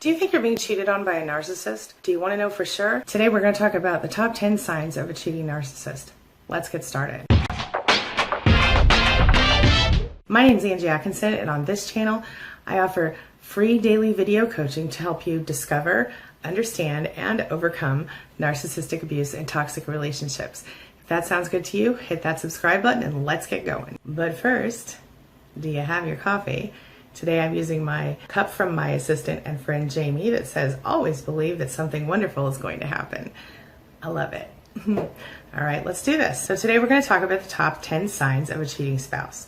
Do you think you're being cheated on by a narcissist? Do you want to know for sure? Today we're going to talk about the top 10 signs of a cheating narcissist. Let's get started. My name is Angie Atkinson, and on this channel I offer free daily video coaching to help you discover, understand, and overcome narcissistic abuse and toxic relationships. If that sounds good to you, hit that subscribe button and let's get going. But first, do you have your coffee? Today I'm using my cup from my assistant and friend Jamie that says, always believe that something wonderful is going to happen. I love it. All right, let's do this. So today we're going to talk about the top 10 signs of a cheating spouse.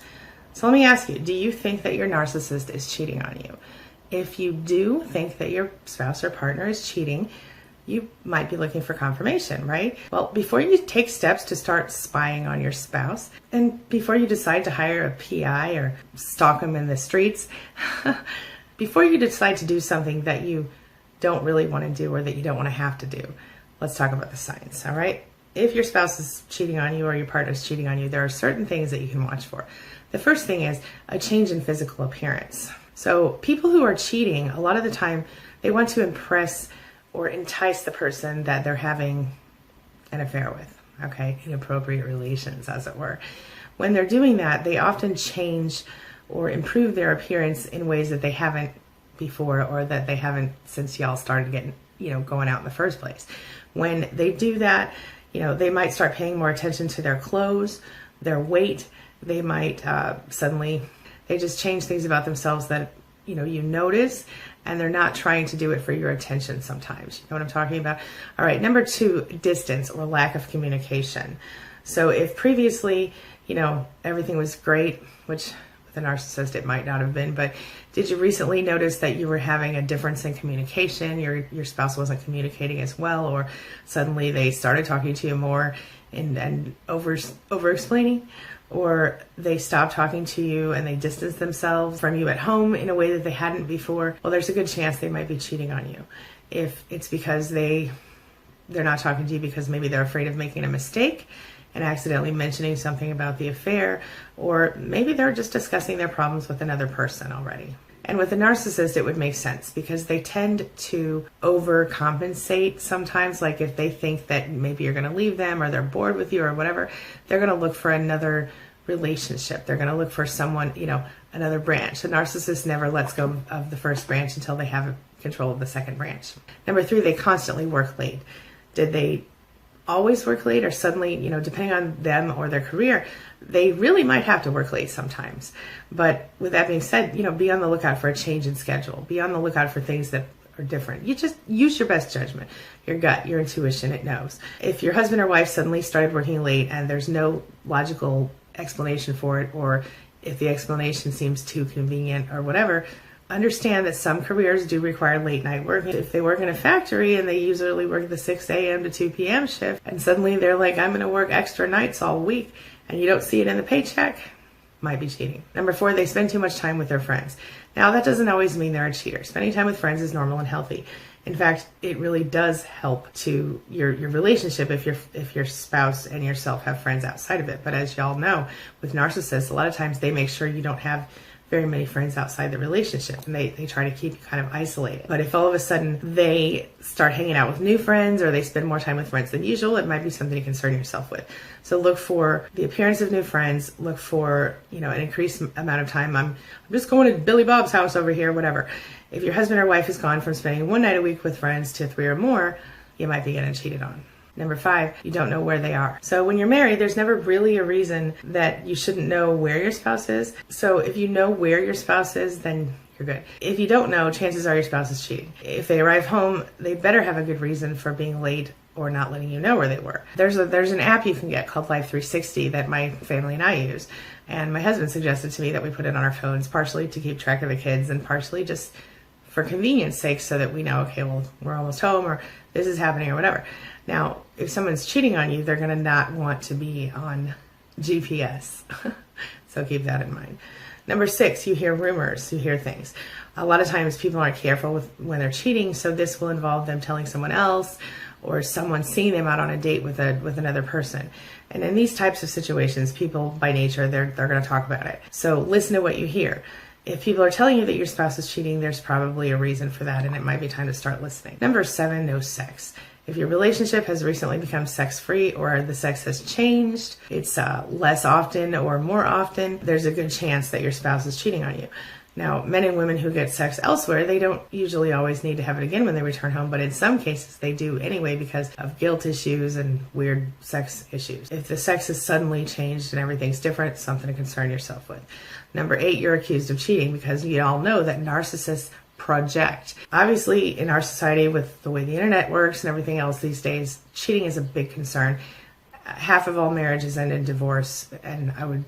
So let me ask you, do you think that your narcissist is cheating on you? If you do think that your spouse or partner is cheating, you might be looking for confirmation, right? Well, before you take steps to start spying on your spouse, and before you decide to hire a PI or stalk them in the streets, before you decide to do something that you don't really want to do or that you don't want to have to do, let's talk about the signs, all right? If your spouse is cheating on you or your partner is cheating on you, there are certain things that you can watch for. The first thing is a change in physical appearance. So people who are cheating, a lot of the time, they want to impress or entice the person that they're having an affair with, okay? Inappropriate relations, as it were. When they're doing that, they often change or improve their appearance in ways that they haven't before, or that they haven't since y'all started getting, going out in the first place. When they do that, they might start paying more attention to their clothes, their weight. They might they just change things about themselves that, you notice, and they're not trying to do it for your attention sometimes. You know what I'm talking about? All right, number 2, distance or lack of communication. So if previously, everything was great, which with a narcissist it might not have been, but did you recently notice that you were having a difference in communication? Your spouse wasn't communicating as well, or suddenly they started talking to you more and over-explaining? Or they stopped talking to you and they distanced themselves from you at home in a way that they hadn't before? Well, there's a good chance they might be cheating on you. If it's because they're not talking to you because maybe they're afraid of making a mistake and accidentally mentioning something about the affair, or maybe they're just discussing their problems with another person already. And with a narcissist, it would make sense because they tend to overcompensate sometimes. Like if they think that maybe you're going to leave them or they're bored with you or whatever, they're going to look for another relationship. They're going to look for someone, another branch. The narcissist never lets go of the first branch until they have control of the second branch. Number 3, they constantly work late. Did they always work late, or suddenly, depending on them or their career, they really might have to work late sometimes? But with that being said, be on the lookout for a change in schedule. Be on the lookout for things that are different. You just use your best judgment, your gut, your intuition, it knows. If your husband or wife suddenly started working late and there's no logical explanation for it, or if the explanation seems too convenient or whatever, understand that some careers do require late night work. If they work in a factory and they usually work the 6 a.m. to 2 p.m. shift, and suddenly they're like, I'm going to work extra nights all week, and you don't see it in the paycheck, might be cheating. Number 4, they spend too much time with their friends. Now, that doesn't always mean they're a cheater. Spending time with friends is normal and healthy. In fact, it really does help to your relationship if your spouse and yourself have friends outside of it. But as y'all know, with narcissists, a lot of times they make sure you don't have very many friends outside the relationship, and they try to keep you kind of isolated. But if all of a sudden they start hanging out with new friends, or they spend more time with friends than usual, it might be something to concern yourself with. So look for the appearance of new friends. Look for an increased amount of time. I'm just going to Billy Bob's house over here, whatever. If your husband or wife has gone from spending 1 night a week with friends to 3 or more, you might be getting cheated on. Number 5, you don't know where they are. So when you're married, there's never really a reason that you shouldn't know where your spouse is. So if you know where your spouse is, then you're good. If you don't know, chances are your spouse is cheating. If they arrive home, they better have a good reason for being late or not letting you know where they were. There's an app you can get called Life 360 that my family and I use. And my husband suggested to me that we put it on our phones, partially to keep track of the kids and partially just for convenience sake, so that we know, okay, well, we're almost home, or this is happening, or whatever. Now, if someone's cheating on you, they're going to not want to be on GPS. So keep that in mind. Number 6, you hear rumors, you hear things. A lot of times people aren't careful when they're cheating, so this will involve them telling someone else, or someone seeing them out on a date with another person. And in these types of situations, people by nature, they're going to talk about it. So listen to what you hear. If people are telling you that your spouse is cheating, there's probably a reason for that, and it might be time to start listening. Number 7, no sex. If your relationship has recently become sex-free or the sex has changed, it's less often or more often, there's a good chance that your spouse is cheating on you. Now, men and women who get sex elsewhere, they don't usually always need to have it again when they return home, but in some cases they do anyway because of guilt issues and weird sex issues. If the sex has suddenly changed and everything's different, something to concern yourself with. Number 8, you're accused of cheating because you all know that narcissists project. Obviously, in our society, with the way the internet works and everything else these days, cheating is a big concern. Half of all marriages end in divorce, and I would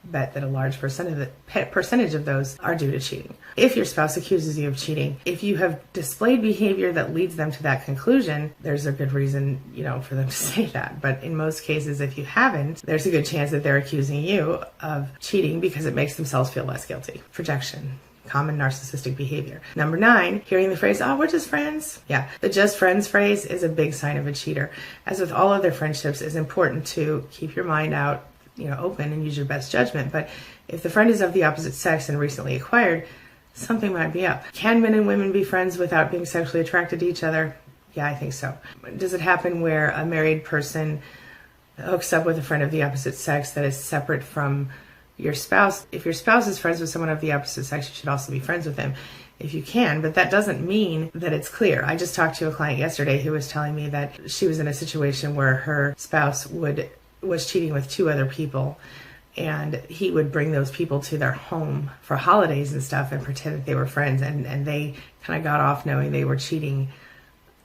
bet that a large percentage of those are due to cheating. If your spouse accuses you of cheating, if you have displayed behavior that leads them to that conclusion, there's a good reason, for them to say that. But in most cases, if you haven't, there's a good chance that they're accusing you of cheating because it makes themselves feel less guilty. Projection. Common narcissistic behavior. Number 9, hearing the phrase, "Oh, we're just friends." Yeah, the just friends phrase is a big sign of a cheater. As with all other friendships, it's important to keep your mind out, open and use your best judgment. But if the friend is of the opposite sex and recently acquired, something might be up. Can men and women be friends without being sexually attracted to each other? Yeah, I think so. Does it happen where a married person hooks up with a friend of the opposite sex that is separate from your spouse? If your spouse is friends with someone of the opposite sex, you should also be friends with them if you can, but that doesn't mean that it's clear. I just talked to a client yesterday who was telling me that she was in a situation where her spouse was cheating with 2 other people, and he would bring those people to their home for holidays and stuff and pretend that they were friends, and they kind of got off knowing they were cheating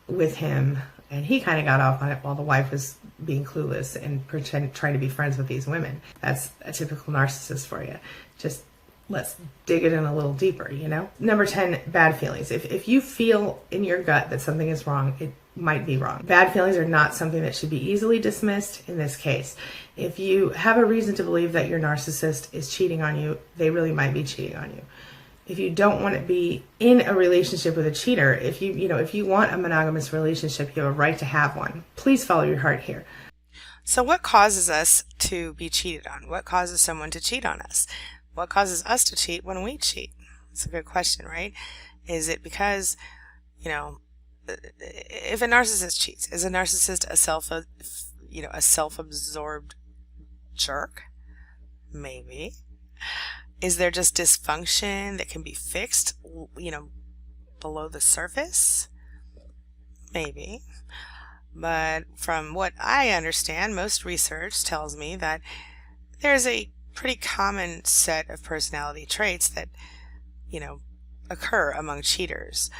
with him, and he kind of got off on it while the wife was being clueless and trying to be friends with these women. That's a typical narcissist for you. Just let's dig it in a little deeper, Number 10, bad feelings. If you feel in your gut that something is wrong, it might be wrong. Bad feelings are not something that should be easily dismissed in this case. If you have a reason to believe that your narcissist is cheating on you, they really might be cheating on you. If you don't want to be in a relationship with a cheater, if you want a monogamous relationship, you have a right to have one. Please follow your heart here. So what causes us to be cheated on? What causes someone to cheat on us? What causes us to cheat when we cheat? It's a good question, right? Is it because, if a narcissist cheats, is a narcissist a self-absorbed jerk? Maybe. Is there just dysfunction that can be fixed, below the surface? Maybe. But from what I understand, most research tells me that there's a pretty common set of personality traits that, occur among cheaters.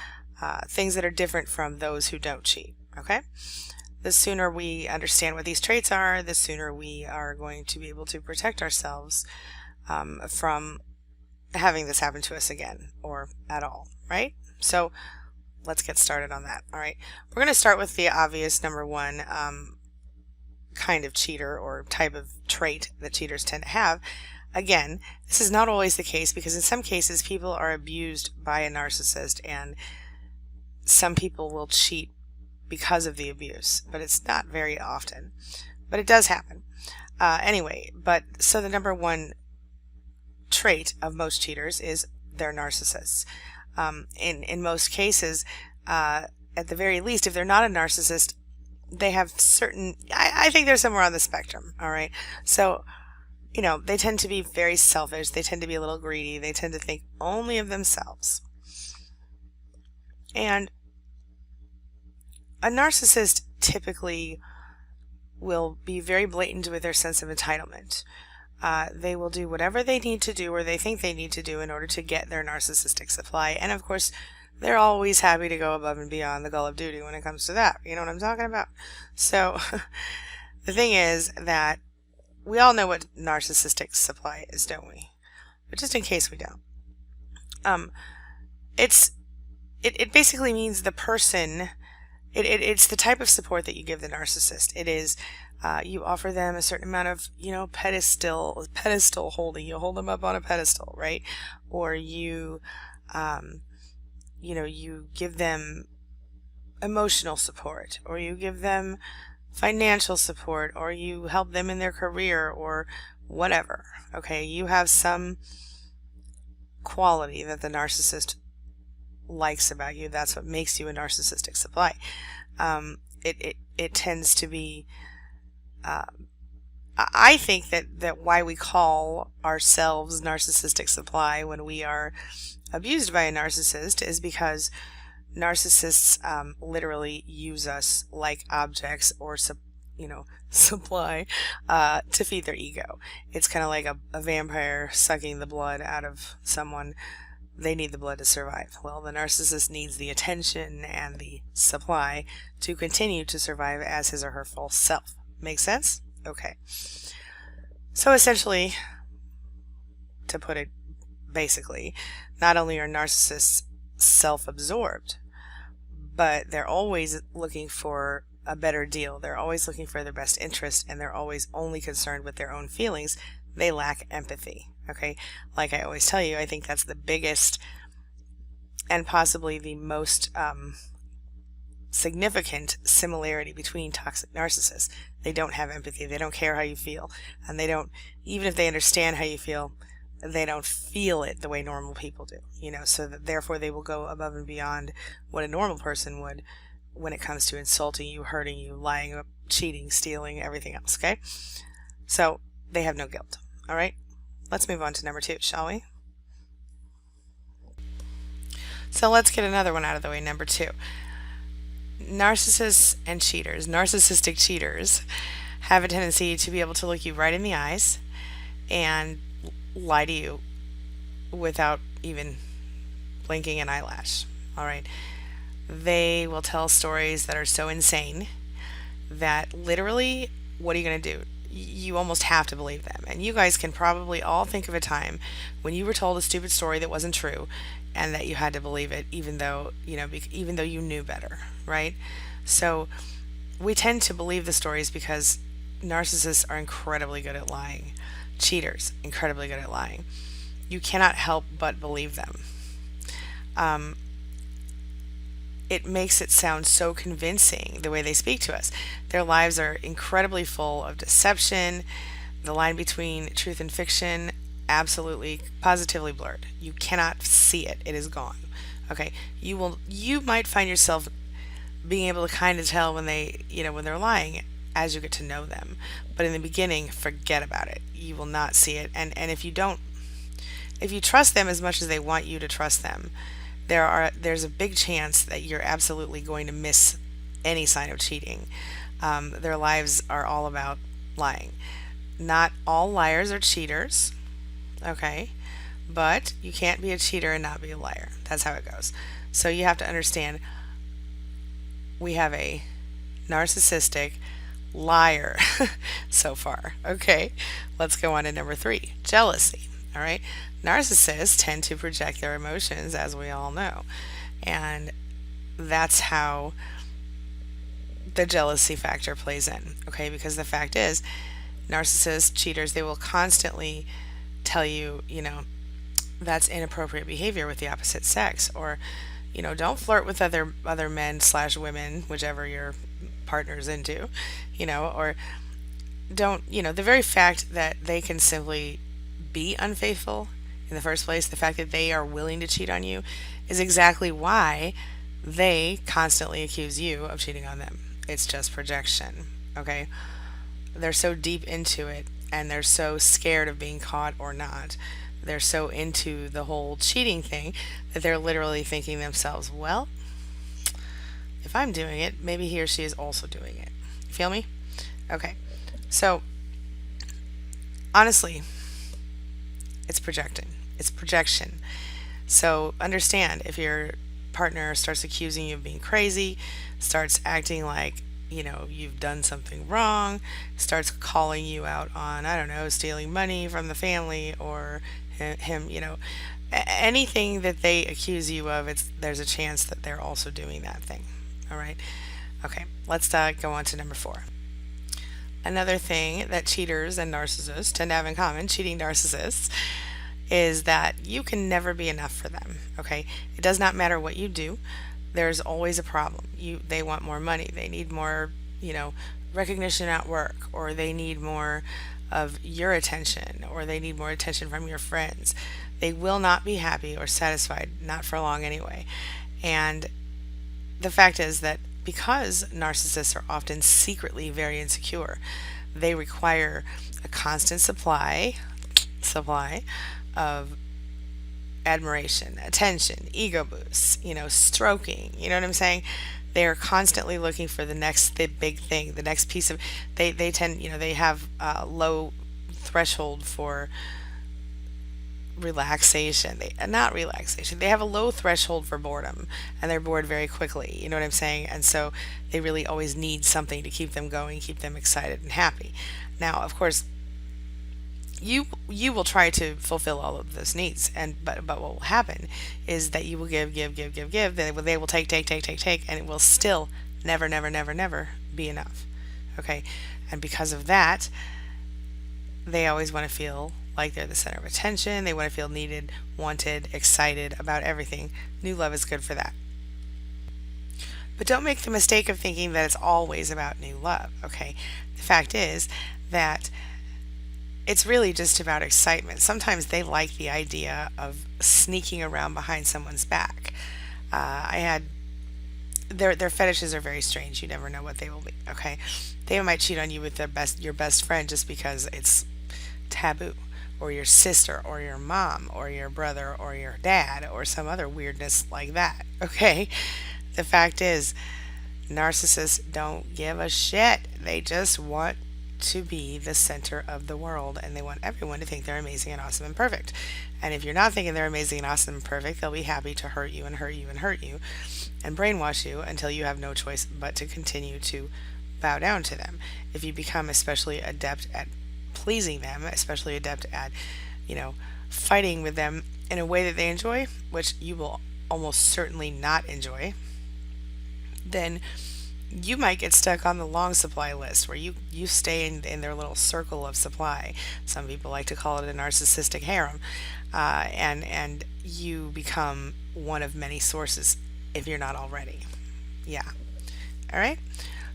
Things that are different from those who don't cheat, okay? The sooner we understand what these traits are, the sooner we are going to be able to protect ourselves from having this happen to us again or at all, right? So let's get started on that. All right, we're going to start with the obvious number 1 kind of cheater or type of trait that cheaters tend to have. Again, this is not always the case because in some cases people are abused by a narcissist and some people will cheat because of the abuse, but it's not very often, but it does happen. Anyway, so the number 1 trait of most cheaters is they're narcissists. In most cases, at the very least, if they're not a narcissist, they have certain, I think they're somewhere on the spectrum, all right? So, they tend to be very selfish, they tend to be a little greedy, they tend to think only of themselves. And a narcissist typically will be very blatant with their sense of entitlement. They will do whatever they need to do or they think they need to do in order to get their narcissistic supply. And of course, they're always happy to go above and beyond the call of duty when it comes to that. You know what I'm talking about? So the thing is that we all know what narcissistic supply is, don't we? But just in case we don't. It basically means the person, it's the type of support that you give the narcissist. It is you offer them a certain amount of, pedestal holding. You hold them up on a pedestal, right? Or you give them emotional support, or you give them financial support, or you help them in their career, or whatever. Okay, you have some quality that the narcissist likes about you. That's what makes you a narcissistic supply. It tends to be, I think that why we call ourselves narcissistic supply when we are abused by a narcissist is because narcissists literally use us like objects or supply to feed their ego. It's kind of like a vampire sucking the blood out of someone. They need the blood to survive. Well, the narcissist needs the attention and the supply to continue to survive as his or her full self. Make sense? Okay. So essentially, to put it basically, not only are narcissists self-absorbed, but they're always looking for a better deal. They're always looking for their best interest, and they're always only concerned with their own feelings. They lack empathy. Okay, like I always tell you, I think that's the biggest and possibly the most significant similarity between toxic narcissists. They don't have empathy. They don't care how you feel, and they don't, even if they understand how you feel, they don't feel it the way normal people do. So that therefore they will go above and beyond what a normal person would when it comes to insulting you, hurting you, lying, cheating, stealing, everything else. Okay, so they have no guilt. All right. Let's move on to number 2, shall we? So let's get another one out of the way. Number 2. Narcissists and cheaters, narcissistic cheaters, have a tendency to be able to look you right in the eyes and lie to you without even blinking an eyelash. All right. They will tell stories that are so insane that literally, what are you going to do? You almost have to believe them. And you guys can probably all think of a time when you were told a stupid story that wasn't true and that you had to believe it even though you knew better, right? So we tend to believe the stories because narcissists are incredibly good at lying. Cheaters, incredibly good at lying. You cannot help but believe them. It makes it sound so convincing the way they speak to us. Their lives are incredibly full of deception. The line between truth and fiction, absolutely, positively blurred. You cannot see it. It is gone. Okay. You might find yourself being able to kind of tell when when they're lying as you get to know them. But in the beginning, forget about it. You will not see it. And if you trust them as much as they want you to trust them, there's a big chance that you're absolutely going to miss any sign of cheating. Their lives are all about lying. Not all liars are cheaters, okay? But you can't be a cheater and not be a liar. That's how it goes. So you have to understand, we have a narcissistic liar so far. Okay, let's go on to number 3, jealousy. All right, narcissists tend to project their emotions, as we all know, and that's how the jealousy factor plays in. Okay, because the fact is, narcissists, cheaters, they will constantly tell you, that's inappropriate behavior with the opposite sex, or don't flirt with other men / women, whichever your partner's into, or don't, the very fact that they can simply be unfaithful in the first place, the fact that they are willing to cheat on you, is exactly why they constantly accuse you of cheating on them. It's just projection. Okay, they're so deep into it, and they're so scared of being caught or not. They're so into the whole cheating thing that they're literally thinking themselves, well, if I'm doing it, maybe he or she is also doing it. You feel me? Okay, so honestly, it's projecting. It's projection. So understand, if your partner starts accusing you of being crazy, starts acting like, you've done something wrong, starts calling you out on, I don't know, stealing money from the family, or him, anything that they accuse you of, there's a chance that they're also doing that thing. All right. Okay, let's go on to number 4. Another thing that cheaters and narcissists tend to have in common, cheating narcissists, is that you can never be enough for them. Okay, it does not matter what you do. There's always a problem. They want more money. They need more, recognition at work, or they need more of your attention, or they need more attention from your friends. They will not be happy or satisfied, not for long anyway. And the fact is that because narcissists are often secretly very insecure, they require a constant supply of admiration, attention, ego boosts, stroking, you know what I'm saying? They are constantly looking for the big thing, the next piece of, they tend, they have a low threshold for relaxation. Not relaxation. They have a low threshold for boredom, and they're bored very quickly. You know what I'm saying? And so they really always need something to keep them going, keep them excited and happy. Now, of course, you will try to fulfill all of those needs, but what will happen is that you will give. They will take, and it will still never be enough. Okay, and because of that, they always want to feel like they're the center of attention. They want to feel needed, wanted, excited about everything. New love is good for that. But don't make the mistake of thinking that it's always about new love, okay? The fact is that it's really just about excitement. Sometimes they like the idea of sneaking around behind someone's back. Their fetishes are very strange. You never know what they will be, okay? They might cheat on you with your best friend just because it's taboo, or your sister, or your mom, or your brother, or your dad, or some other weirdness like that, okay? The fact is, narcissists don't give a shit. They just want to be the center of the world, and they want everyone to think they're amazing and awesome and perfect. And if you're not thinking they're amazing and awesome and perfect, they'll be happy to hurt you and hurt you and hurt you and brainwash you until you have no choice but to continue to bow down to them. If you become especially adept at pleasing them, especially adept at, fighting with them in a way that they enjoy, which you will almost certainly not enjoy, then you might get stuck on the long supply list where you stay in their little circle of supply. Some people like to call it a narcissistic harem, and you become one of many sources if you're not already. Yeah. All right.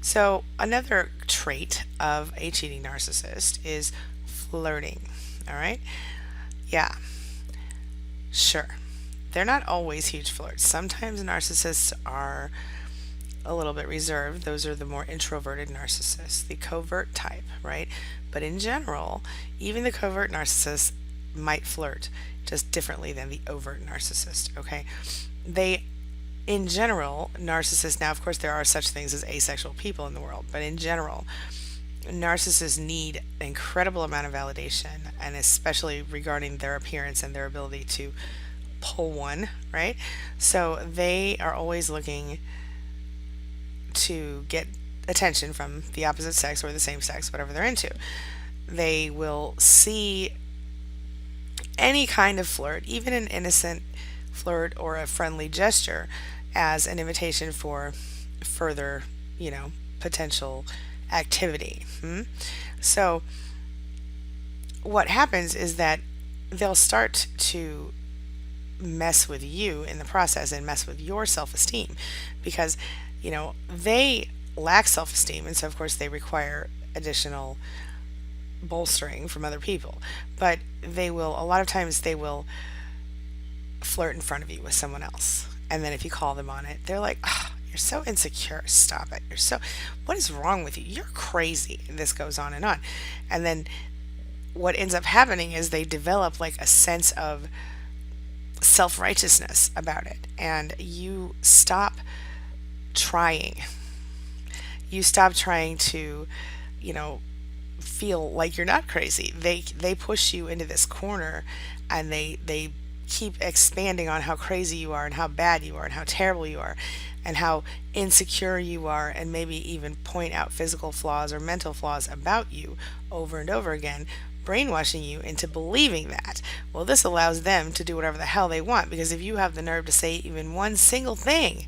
So another trait of a cheating narcissist is flirting. All right. Yeah. Sure. They're not always huge flirts. Sometimes narcissists are a little bit reserved. Those are the more introverted narcissists, the covert type, right? But in general, even the covert narcissist might flirt just differently than the overt narcissist, okay? In general, narcissists, now of course there are such things as asexual people in the world, but in general, narcissists need an incredible amount of validation, and especially regarding their appearance and their ability to pull one, right? So they are always looking to get attention from the opposite sex or the same sex, whatever they're into. They will see any kind of flirt, even an innocent flirt or a friendly gesture, as an invitation for further, potential activity. So what happens is that they'll start to mess with you in the process and mess with your self-esteem because they lack self-esteem, and so of course they require additional bolstering from other people. But a lot of times they will flirt in front of you with someone else, and then if you call them on it, they're like, oh, you're so insecure, stop it, what is wrong with you, you're crazy, and this goes on. And then what ends up happening is they develop like a sense of self-righteousness about it, and you stop trying to feel like you're not crazy. They push you into this corner, and they keep expanding on how crazy you are and how bad you are and how terrible you are and how insecure you are, and maybe even point out physical flaws or mental flaws about you over and over again, brainwashing you into believing that. Well, this allows them to do whatever the hell they want, because if you have the nerve to say even one single thing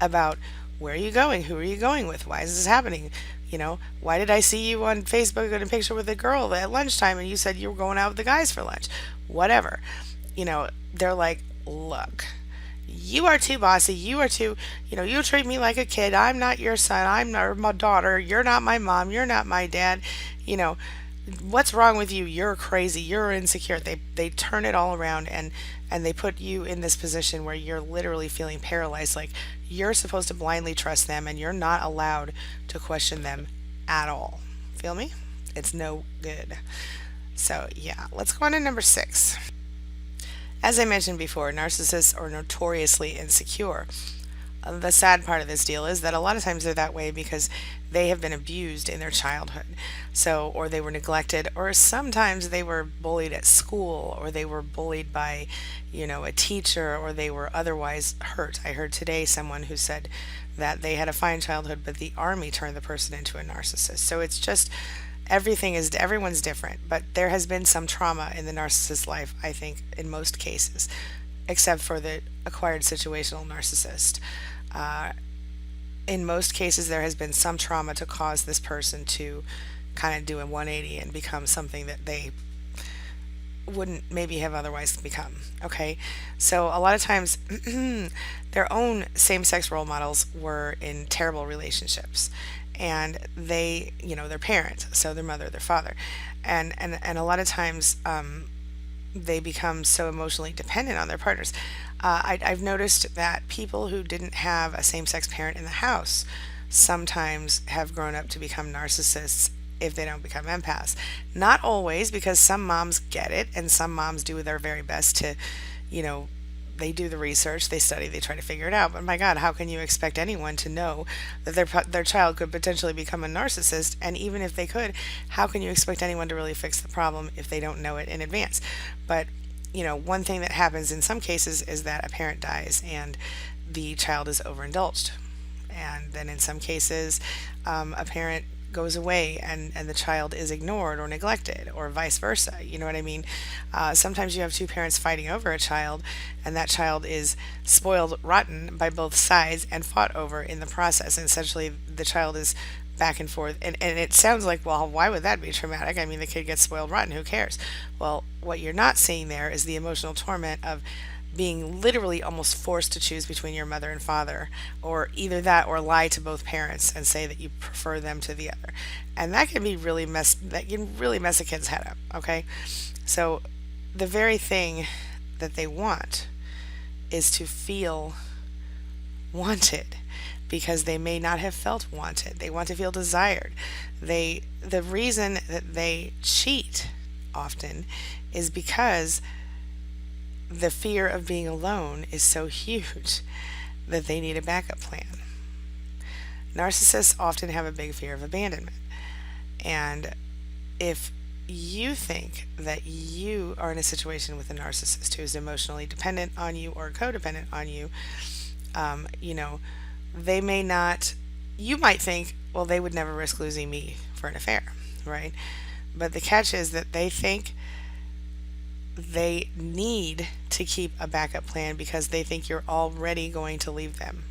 about where are you going, who are you going with, why is this happening, why did I see you on Facebook in a picture with a girl at lunchtime and you said you were going out with the guys for lunch, whatever, they're like, look, you are too bossy, you are too, you treat me like a kid, I'm not your son, I'm not my daughter, you're not my mom, you're not my dad, what's wrong with you? You're crazy. You're insecure. They turn it all around, and they put you in this position where you're literally feeling paralyzed. Like you're supposed to blindly trust them, and you're not allowed to question them at all. Feel me? It's no good. So yeah, let's go on to number 6. As I mentioned before, narcissists are notoriously insecure. The sad part of this deal is that a lot of times they're that way because they have been abused in their childhood. So, or they were neglected, or sometimes they were bullied at school, or they were bullied by, a teacher, or they were otherwise hurt. I heard today someone who said that they had a fine childhood, but the army turned the person into a narcissist. So it's just everyone's different, but there has been some trauma in the narcissist's life, I think, in most cases, except for the acquired situational narcissist. Uh, in most cases, there has been some trauma to cause this person to kind of do a 180 and become something that they wouldn't maybe have otherwise become. Okay, so a lot of times their own same-sex role models were in terrible relationships, and their parents, so their mother, their father, and a lot of times they become so emotionally dependent on their partners. I've noticed that people who didn't have a same-sex parent in the house sometimes have grown up to become narcissists if they don't become empaths. Not always, because some moms get it, and some moms do their very best to, they do the research, they study, they try to figure it out. But my God, how can you expect anyone to know that their child could potentially become a narcissist? And even if they could, how can you expect anyone to really fix the problem if they don't know it in advance? But one thing that happens in some cases is that a parent dies and the child is overindulged. And then in some cases, a parent goes away and the child is ignored or neglected, or vice versa. You know what I mean? Sometimes you have two parents fighting over a child, and that child is spoiled rotten by both sides and fought over in the process. And essentially, the child is back and forth. And it sounds like, well, why would that be traumatic? I mean, the kid gets spoiled rotten. Who cares? Well, what you're not seeing there is the emotional torment of being literally almost forced to choose between your mother and father, or either that or lie to both parents and say that you prefer them to the other. And that can really mess a kid's head up, okay? So the very thing that they want is to feel wanted, because they may not have felt wanted. They want to feel desired. The reason that they cheat often is because the fear of being alone is so huge that they need a backup plan. Narcissists often have a big fear of abandonment. And if you think that you are in a situation with a narcissist who is emotionally dependent on you or codependent on you, they may not, you might think, well, they would never risk losing me for an affair, right? But the catch is that they think they need to keep a backup plan because they think you're already going to leave them.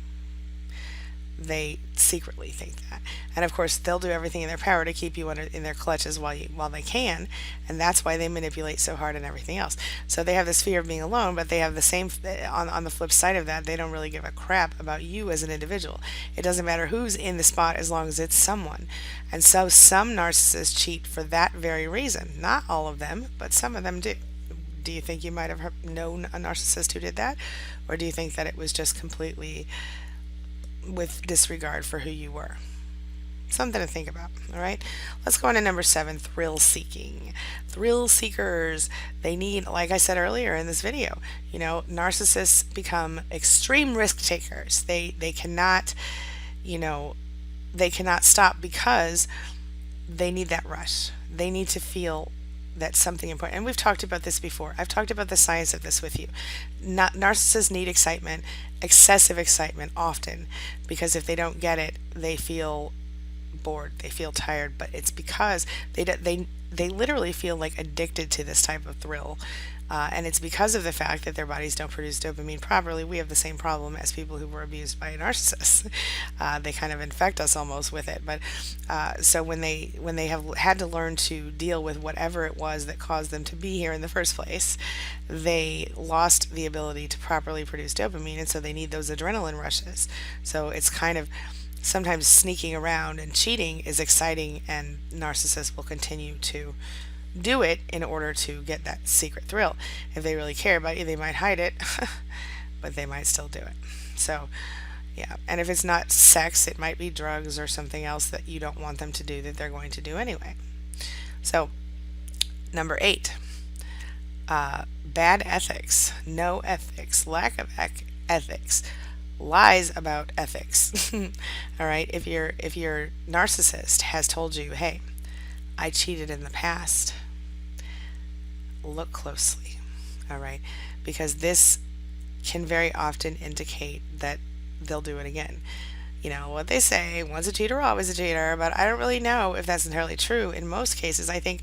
They secretly think that. And of course, they'll do everything in their power to keep you in their clutches while they can, and that's why they manipulate so hard and everything else. So they have this fear of being alone, but they have the same, on the flip side of that, they don't really give a crap about you as an individual. It doesn't matter who's in the spot as long as it's someone. And so some narcissists cheat for that very reason. Not all of them, but some of them do. Do you think you might have known a narcissist who did that? Or do you think that it was just completely with disregard for who you were? Something to think about. All right, let's go on to number 7, thrill seeking. Thrill seekers, they need, like I said earlier in this video, narcissists become extreme risk takers. They cannot, they cannot stop because they need that rush. They need to feel that's something important. And we've talked about this before. I've talked about the science of this with you. Narcissists need excitement, excessive excitement often, because if they don't get it, they feel bored, they feel tired. But it's because they literally feel like addicted to this type of thrill. And it's because of the fact that their bodies don't produce dopamine properly. We have the same problem as people who were abused by a narcissist. They kind of infect us almost with it. But so when they have had to learn to deal with whatever it was that caused them to be here in the first place, they lost the ability to properly produce dopamine, and so they need those adrenaline rushes. So it's kind of sometimes sneaking around and cheating is exciting, and narcissists will continue to do it in order to get that secret thrill. If they really care about you, they might hide it, but they might still do it. So, yeah. And if it's not sex, it might be drugs or something else that you don't want them to do that they're going to do anyway. So, number 8, bad ethics, no ethics, lack of ethics, lies about ethics. All right. If your narcissist has told you, hey, I cheated in the past, look closely. All right. Because this can very often indicate that they'll do it again. You know what they say, once a cheater, always a cheater, but I don't really know if that's entirely true. In most cases, I think,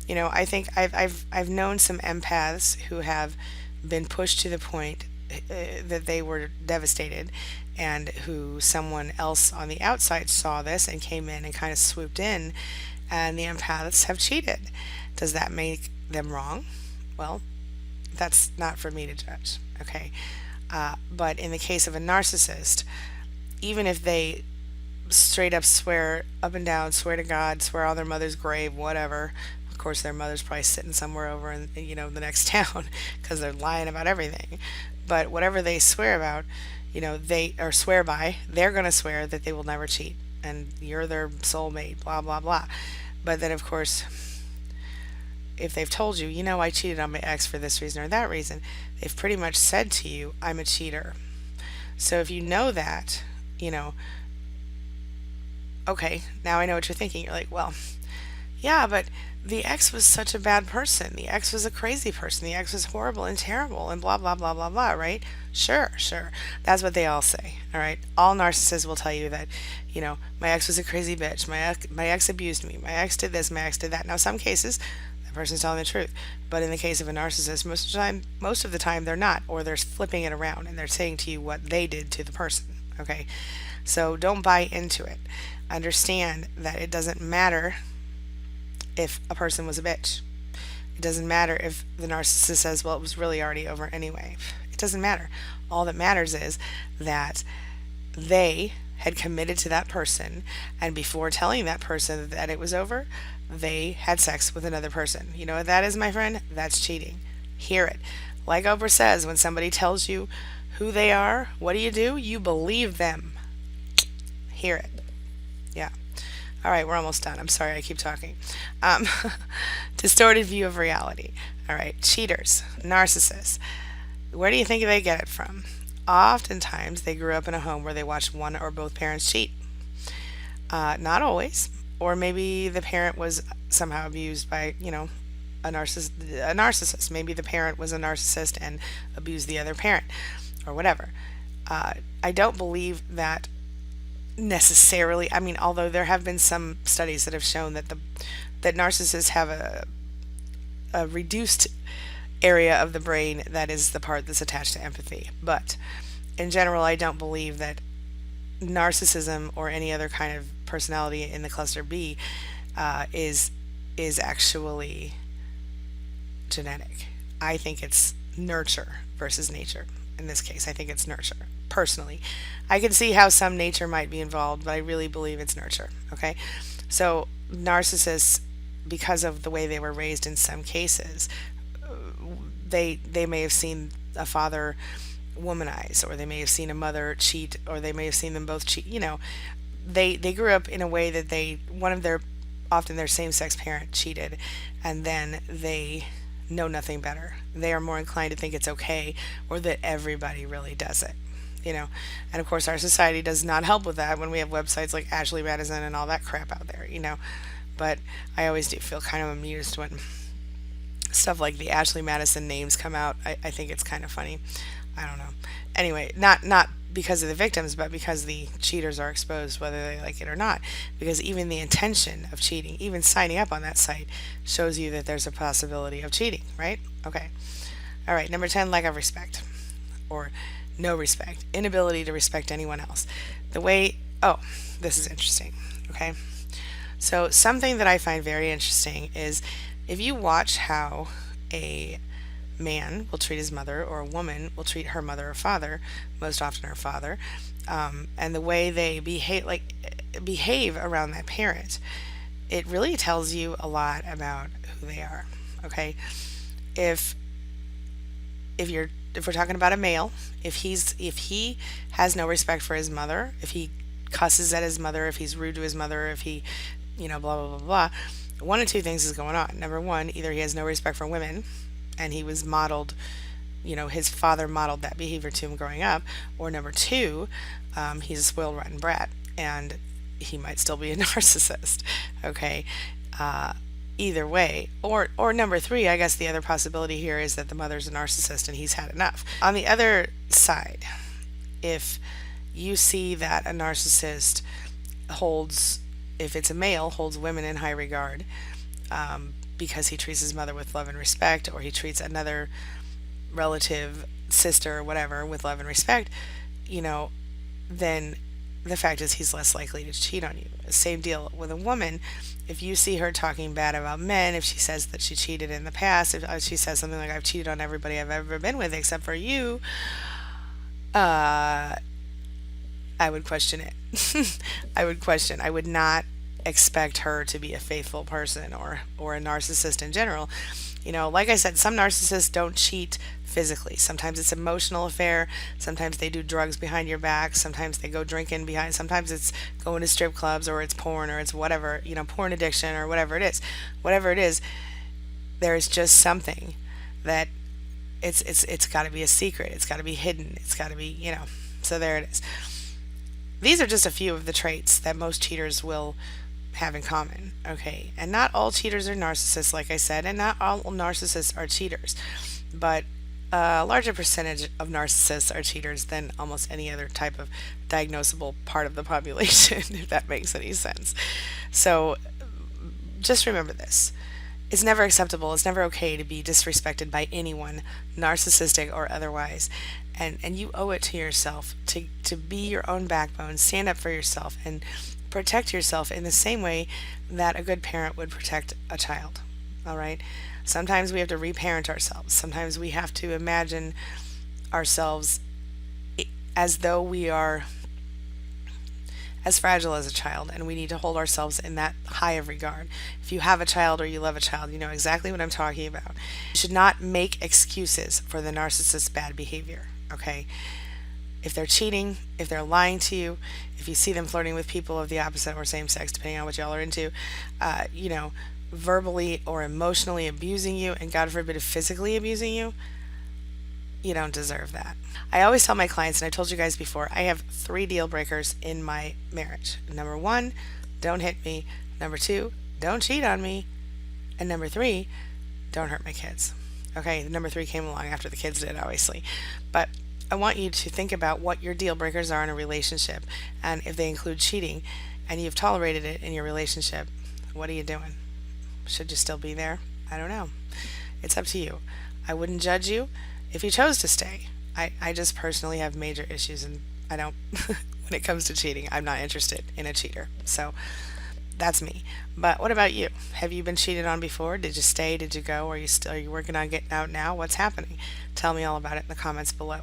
I've known some empaths who have been pushed to the point that they were devastated, and who someone else on the outside saw this and came in and kind of swooped in, and the empaths have cheated. Does that make them wrong? Well, that's not for me to judge, okay? But in the case of a narcissist, even if they straight up swear up and down, swear to God, swear on their mother's grave, whatever. Of course, their mother's probably sitting somewhere over in the next town because they're lying about everything. But whatever they swear about, they or swear by, they're going to swear that they will never cheat and you're their soulmate, blah blah blah. But then, of course, if they've told you, I cheated on my ex for this reason or that reason, they've pretty much said to you, I'm a cheater. So if you know that, okay, now I know what you're thinking. You're like, well, yeah, but the ex was such a bad person. The ex was a crazy person. The ex was horrible and terrible and blah, blah, blah, blah, blah, right? Sure, sure. That's what they all say, all right? All narcissists will tell you that, my ex was a crazy bitch. My ex abused me. My ex did this. My ex did that. Now, some cases, that person's telling the truth. But in the case of a narcissist, most of the time they're not, or they're flipping it around and they're saying to you what they did to the person, okay? So don't buy into it. Understand that it doesn't matter if a person was a bitch. It doesn't matter if the narcissist says, well, it was really already over anyway. It doesn't matter. All that matters is that they had committed to that person, and before telling that person that it was over, they had sex with another person. You know what that is, my friend? That's cheating. Hear it. Like Oprah says, when somebody tells you who they are, what do? You believe them. Hear it. Yeah. All right, we're almost done. I'm sorry, I keep talking. Distorted view of reality. All right, cheaters, narcissists. Where do you think they get it from? Oftentimes, they grew up in a home where they watched one or both parents cheat. Not always. Or maybe the parent was somehow abused by, a narcissist. Maybe the parent was a narcissist and abused the other parent, or whatever. I don't believe that necessarily. I mean, although there have been some studies that have shown that that narcissists have a reduced area of the brain that is the part that's attached to empathy. But in general, I don't believe that narcissism or any other kind of personality in the cluster B is actually genetic. I think it's nurture versus nature. In this case, I think it's nurture. Personally, I can see how some nature might be involved, but I really believe it's nurture. Okay, so narcissists, because of the way they were raised in some cases, they may have seen a father womanize, or they may have seen a mother cheat, or they may have seen them both cheat. They grew up in a way that often their same-sex parent cheated, and then they know nothing better. They are more inclined to think it's okay, or that everybody really does it. And of course our society does not help with that when we have websites like Ashley Madison and all that crap out there, but I always do feel kind of amused when stuff like the Ashley Madison names come out. I think it's kind of funny. I don't know. Anyway, not because of the victims, but because the cheaters are exposed, whether they like it or not. Because even the intention of cheating, even signing up on that site, shows you that there's a possibility of cheating, right? Okay. All right, number 10, lack of respect. Or no respect. Inability to respect anyone else. This is interesting, okay? So something that I find very interesting is if you watch how a man will treat his mother, or a woman will treat her mother or father, most often her father, and the way they behave around that parent, it really tells you a lot about who they are. Okay, if we're talking about a male, if he has no respect for his mother, if he cusses at his mother, if he's rude to his mother, if he, blah blah blah blah, one of two things is going on. Number one, either he has no respect for women, and he was modeled, his father modeled that behavior to him growing up, or number two, he's a spoiled rotten brat, and he might still be a narcissist. Okay, either way, or number three, I guess the other possibility here is that the mother's a narcissist and he's had enough. On the other side, if you see that a narcissist if it's a male, holds women in high regard, because he treats his mother with love and respect, or he treats another relative, sister, or whatever, with love and respect, then the fact is he's less likely to cheat on you. Same deal with a woman. If you see her talking bad about men, if she says that she cheated in the past, if she says something like, I've cheated on everybody I've ever been with except for you, I would question it. I would not expect her to be a faithful person or a narcissist in general. Like I said, some narcissists don't cheat physically. Sometimes it's an emotional affair. Sometimes they do drugs behind your back. Sometimes they go drinking behind. Sometimes it's going to strip clubs, or it's porn, or it's whatever, porn addiction, or whatever it is. Whatever it is, there is just something that it's got to be a secret. It's got to be hidden. It's got to be, So there it is. These are just a few of the traits that most cheaters will have in common, okay? And not all cheaters are narcissists, like I said, and not all narcissists are cheaters. But a larger percentage of narcissists are cheaters than almost any other type of diagnosable part of the population, if that makes any sense. So just remember this. It's never acceptable, it's never okay to be disrespected by anyone, narcissistic or otherwise. And you owe it to yourself to be your own backbone, stand up for yourself, and protect yourself in the same way that a good parent would protect a child. All right? Sometimes we have to reparent ourselves. Sometimes we have to imagine ourselves as though we are as fragile as a child, and we need to hold ourselves in that high of regard. If you have a child or you love a child, you know exactly what I'm talking about. You should not make excuses for the narcissist's bad behavior, okay? If they're cheating, if they're lying to you, if you see them flirting with people of the opposite or same sex, depending on what y'all are into, verbally or emotionally abusing you, and God forbid, physically abusing you, you don't deserve that. I always tell my clients, and I told you guys before, I have 3 deal breakers in my marriage. Number 1, don't hit me. Number 2, don't cheat on me. And number 3, don't hurt my kids. Okay, number 3 came along after the kids did, obviously. But I want you to think about what your deal breakers are in a relationship, and if they include cheating, and you've tolerated it in your relationship, what are you doing? Should you still be there? I don't know. It's up to you. I wouldn't judge you if you chose to stay. I just personally have major issues, and I don't, when it comes to cheating, I'm not interested in a cheater. So that's me. But what about you? Have you been cheated on before? Did you stay? Did you go? Are you working on getting out now? What's happening? Tell me all about it in the comments below.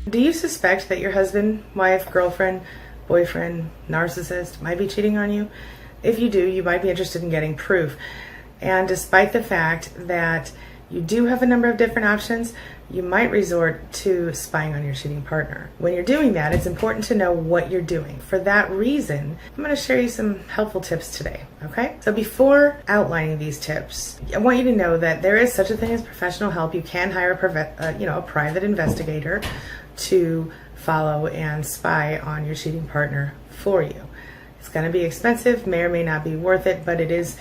Do you suspect that your husband, wife, girlfriend, boyfriend, narcissist might be cheating on you? If you do, you might be interested in getting proof. And despite the fact that you do have a number of different options, you might resort to spying on your cheating partner. When you're doing that, it's important to know what you're doing. For that reason, I'm going to share you some helpful tips today, okay? So before outlining these tips, I want you to know that there is such a thing as professional help. You can hire a private investigator to follow and spy on your cheating partner for you. It's going to be expensive, may or may not be worth it, but it is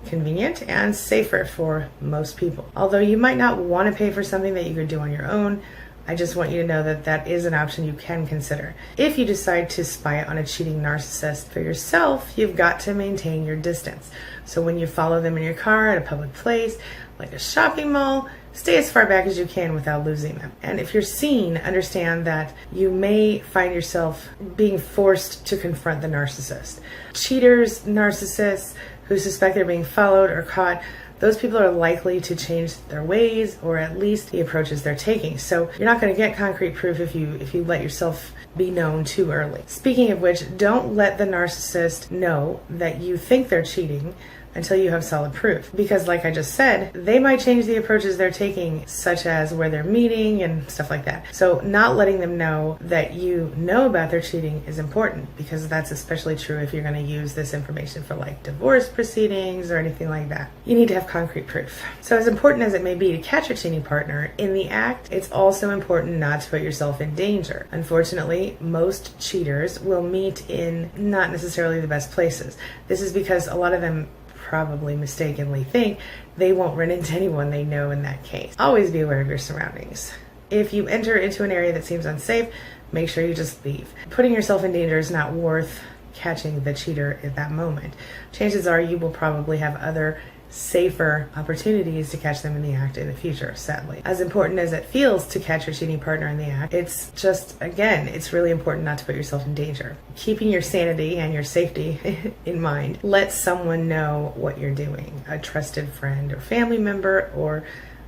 convenient and safer for most people. Although you might not want to pay for something that you could do on your own, I just want you to know that that is an option you can consider. If you decide to spy on a cheating narcissist for yourself, you've got to maintain your distance. So when you follow them in your car at a public place, like a shopping mall, stay as far back as you can without losing them. And if you're seen, understand that you may find yourself being forced to confront the narcissist. Cheaters, narcissists who suspect they're being followed or caught those people are likely to change their ways or at least the approaches they're taking. So you're not going to get concrete proof if you let yourself be known too early. Speaking of which, don't let the narcissist know that you think they're cheating until you have solid proof. Because like I just said, they might change the approaches they're taking, such as where they're meeting and stuff like that. So not letting them know that you know about their cheating is important, because that's especially true if you're going to use this information for like divorce proceedings or anything like that. You need to have concrete proof. So as important as it may be to catch your cheating partner in the act, it's also important not to put yourself in danger. Unfortunately, most cheaters will meet in not necessarily the best places. This is because a lot of them probably mistakenly think they won't run into anyone they know in that case. Always be aware of your surroundings. If you enter into an area that seems unsafe, make sure you just leave. Putting yourself in danger is not worth catching the cheater at that moment. Chances are you will probably have other safer opportunities to catch them in the act in the future, sadly. As important as it feels to catch your cheating partner in the act, it's just, again, it's really important not to put yourself in danger. Keeping your sanity and your safety in mind, let someone know what you're doing. A trusted friend or family member, or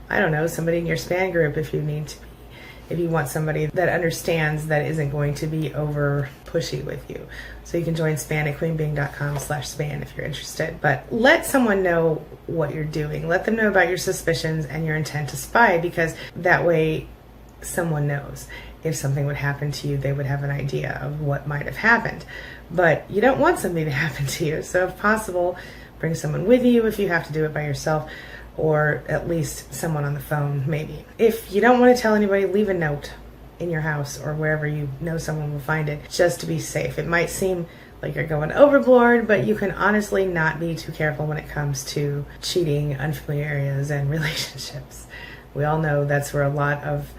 I don't know, somebody in your span group if you need to be. If you want somebody that understands, that isn't going to be over pushy with you. So you can join span at queenbeing.com/span if you're interested. But let someone know what you're doing. Let them know about your suspicions and your intent to spy, because that way someone knows. If something would happen to you, they would have an idea of what might have happened. But you don't want something to happen to you. So if possible, bring someone with you if you have to do it by yourself, or at least someone on the phone, maybe. If you don't want to tell anybody, leave a note in your house or wherever you know someone will find it, just to be safe. It might seem like you're going overboard, but you can honestly not be too careful when it comes to cheating, unfamiliar areas, and relationships. We all know that's where a lot of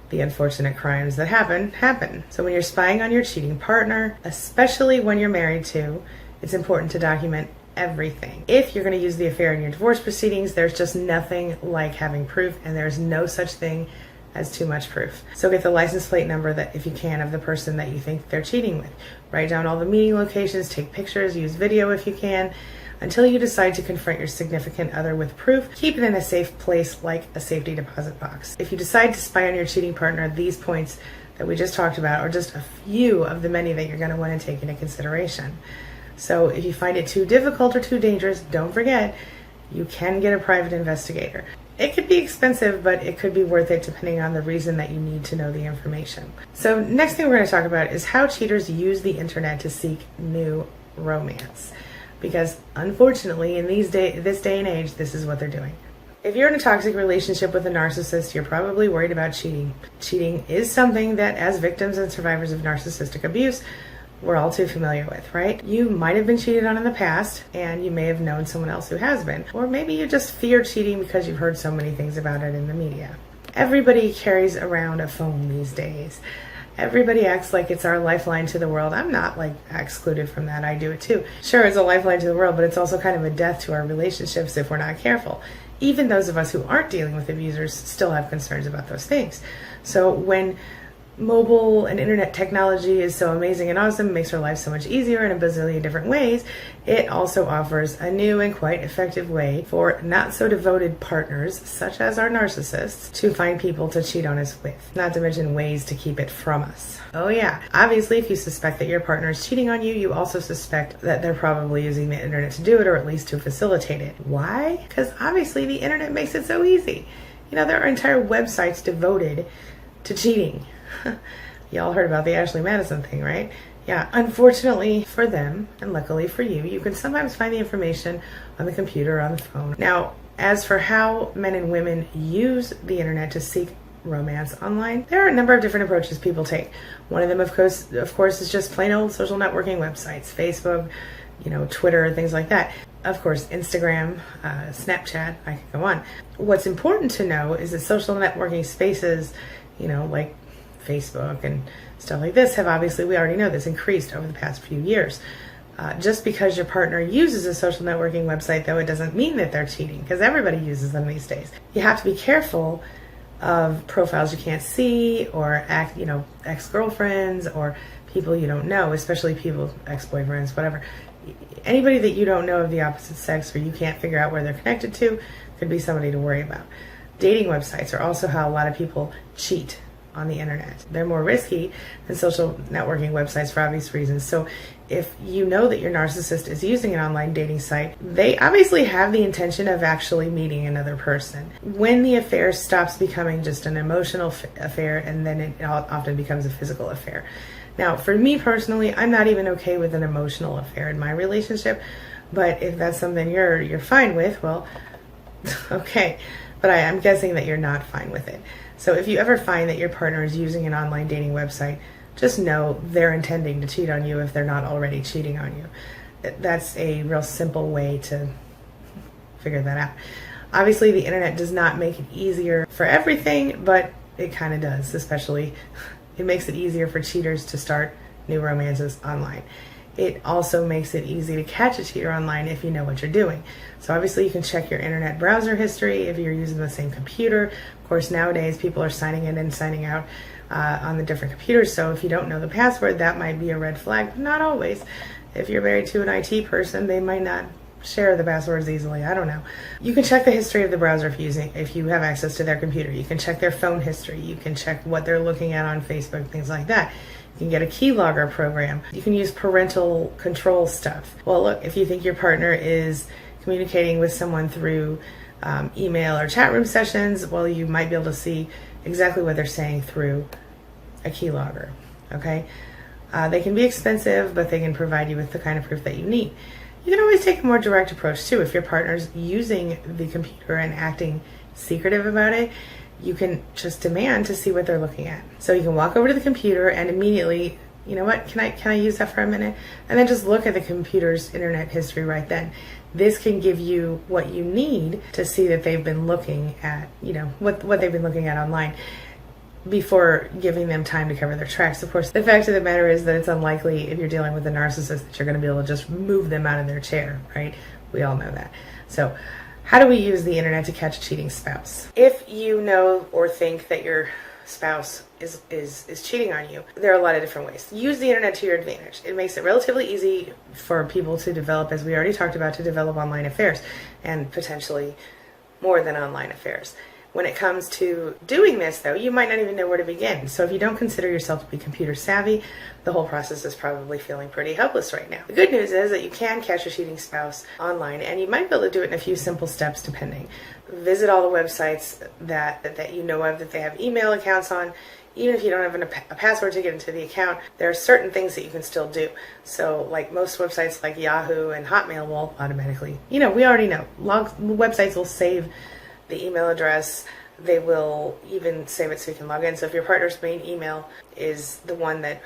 the unfortunate crimes that happen. So when you're spying on your cheating partner, especially when you're married to, it's important to document everything. If you're going to use the affair in your divorce proceedings, there's just nothing like having proof, and there's no such thing as too much proof. So get the license plate number, that if you can, of the person that you think they're cheating with. Write down all the meeting locations, take pictures, use video if you can, until you decide to confront your significant other with proof. Keep it in a safe place like a safety deposit box. If you decide to spy on your cheating partner, these points that we just talked about are just a few of the many that you're going to want to take into consideration. So if you find it too difficult or too dangerous, don't forget, you can get a private investigator. It could be expensive, but it could be worth it depending on the reason that you need to know the information. So next thing we're going to talk about is how cheaters use the internet to seek new romance. Because unfortunately, in this day and age, this is what they're doing. If you're in a toxic relationship with a narcissist, you're probably worried about cheating. Cheating is something that, as victims and survivors of narcissistic abuse, we're all too familiar with, right? You might have been cheated on in the past, and you may have known someone else who has been. Or maybe you just fear cheating because you've heard so many things about it in the media. Everybody carries around a phone these days. Everybody acts like it's our lifeline to the world. I'm not excluded from that. I do it too. Sure, it's a lifeline to the world, but it's also kind of a death to our relationships if we're not careful. Even those of us who aren't dealing with abusers still have concerns about those things. So when mobile and internet technology is so amazing and awesome, makes our life so much easier in a bazillion different ways, it also offers a new and quite effective way for not so devoted partners, such as our narcissists, to find people to cheat on us with. Not to mention ways to keep it from us. Oh yeah, obviously if you suspect that your partner is cheating on you, you also suspect that they're probably using the internet to do it, or at least to facilitate it. Why? Because obviously the internet makes it so easy. You know, there are entire websites devoted to cheating. Y'all heard about the Ashley Madison thing, right? Yeah, unfortunately for them, and luckily for you, you can sometimes find the information on the computer or on the phone. Now, as for how men and women use the internet to seek romance online, there are a number of different approaches people take. One of them, of course, is just plain old social networking websites, Facebook, Twitter, things like that. Of course, Instagram, Snapchat, I could go on. What's important to know is that social networking spaces, like Facebook and stuff like this, have obviously, we already know this, increased over the past few years. Just because your partner uses a social networking website, though, it doesn't mean that they're cheating, because everybody uses them these days. You have to be careful of profiles you can't see, or ex-girlfriends, or people you don't know, especially people, ex-boyfriends, whatever. Anybody that you don't know of the opposite sex or you can't figure out where they're connected to could be somebody to worry about. Dating websites are also how a lot of people cheat on the internet. They're more risky than social networking websites for obvious reasons. So if you know that your narcissist is using an online dating site, they obviously have the intention of actually meeting another person. When the affair stops becoming just an emotional affair, and then it often becomes a physical affair. Now, for me personally, I'm not even okay with an emotional affair in my relationship, but if that's something you're fine with, well, okay. But I'm guessing that you're not fine with it. So if you ever find that your partner is using an online dating website, just know they're intending to cheat on you if they're not already cheating on you. That's a real simple way to figure that out. Obviously, the internet does not make it easier for everything, but it kind of does, especially it makes it easier for cheaters to start new romances online. It also makes it easy to catch a cheater online if you know what you're doing. So obviously you can check your internet browser history if you're using the same computer. Of course, nowadays people are signing in and signing out on the different computers. So if you don't know the password, that might be a red flag, but not always. If you're married to an IT person, they might not share the passwords easily. I don't know. You can check the history of the browser if you have access to their computer. You can check their phone history. You can check what they're looking at on Facebook, things like that. You can get a keylogger program. You can use parental control stuff. Well, look, if you think your partner is communicating with someone through email or chat room sessions, well, you might be able to see exactly what they're saying through a keylogger, okay? They can be expensive, but they can provide you with the kind of proof that you need. You can always take a more direct approach too. If your partner's using the computer and acting secretive about it, you can just demand to see what they're looking at. So you can walk over to the computer and immediately, you know what, can I use that for a minute? And then just look at the computer's internet history right then. This can give you what you need to see that they've been looking at, you know, what they've been looking at online before giving them time to cover their tracks. Of course, the fact of the matter is that it's unlikely if you're dealing with a narcissist that you're going to be able to just move them out of their chair, right? We all know that. So how do we use the internet to catch a cheating spouse? If you know or think that your spouse is cheating on you, there are a lot of different ways. Use the internet to your advantage. It makes it relatively easy for people to develop, as we already talked about, to develop online affairs, and potentially more than online affairs. When it comes to doing this, though, you might not even know where to begin. So if you don't consider yourself to be computer savvy, the whole process is probably feeling pretty helpless right now. The good news is that you can catch a cheating spouse online, and you might be able to do it in a few simple steps depending. Visit all the websites that you know of that they have email accounts on. Even if you don't have a password to get into the account, there are certain things that you can still do. So like most websites like Yahoo and Hotmail will automatically, we already know. Websites will save the email address. They will even save it so you can log in. So if your partner's main email is the one that,